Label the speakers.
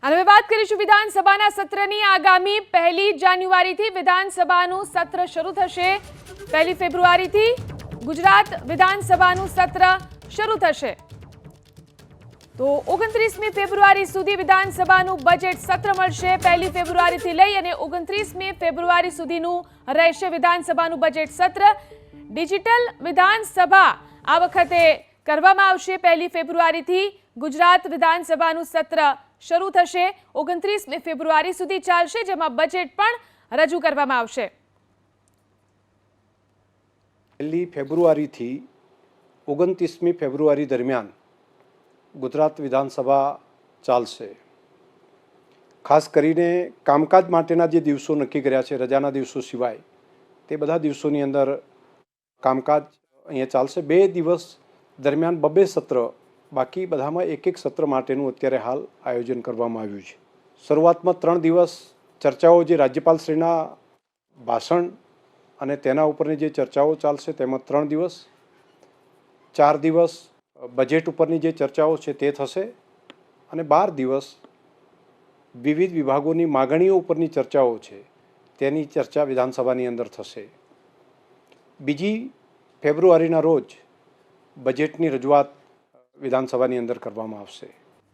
Speaker 1: અને હવે વાત કરીશું વિધાનસભાના સત્રની। આગામી 1 જાન્યુઆરીથી વિધાનસભાનું સત્ર શરૂ થશે। 1 ફેબ્રુઆરીથી ગુજરાત વિધાનસભાનું સત્ર શરૂ થશે। તો 29મી ફેબ્રુઆરી સુધી વિધાનસભાનું બજેટ સત્ર મળશે। 1 ફેબ્રુઆરીથી લઈ અને 29મી ફેબ્રુઆરી સુધીનું રહેશે વિધાનસભાનું બજેટ સત્ર। ડિજિટલ વિધાનસભા આ વખતે કરવામાં આવશે। 1 ફેબ્રુઆરીથી ગુજરાત વિધાનસભાનું સત્ર શરૂ થશે। 29મી ફેબ્રુઆરી સુધી ચાલશે, જેમાં બજેટ પણ રજૂ કરવામાં આવશે।
Speaker 2: 1 ફેબ્રુઆરીથી 29મી ફેબ્રુઆરી દરમિયાન ગુજરાત વિધાનસભા ચાલશે। ખાસ કરીને કામકાજ માટેના જે દિવસો નક્કી કર્યા છે, રજાના દિવસો સિવાય, તે બધા દિવસોની અંદર કામકાજ અહીંયા ચાલશે। 2 દિવસ દરમિયાન 2 સત્ર, બાકી બધામાં એક સત્ર માટેનું અત્યારે હાલ આયોજન કરવામાં આવ્યું છે। શરૂઆતમાં 3 દિવસ ચર્ચાઓ, જે રાજ્યપાલશ્રીના ભાષણ અને તેના ઉપરની જે ચર્ચાઓ ચાલશે તેમાં 3 દિવસ, 4 દિવસ બજેટ ઉપરની જે ચર્ચાઓ છે તે થશે અને 12 દિવસ વિવિધ વિભાગોની માગણીઓ ઉપરની ચર્ચાઓ છે તેની ચર્ચા વિધાનસભાની અંદર થશે। 2 ફેબ્રુઆરીના રોજ બજેટની રજૂઆત વિધાનસભાની અંદર કરવામાં આવશે।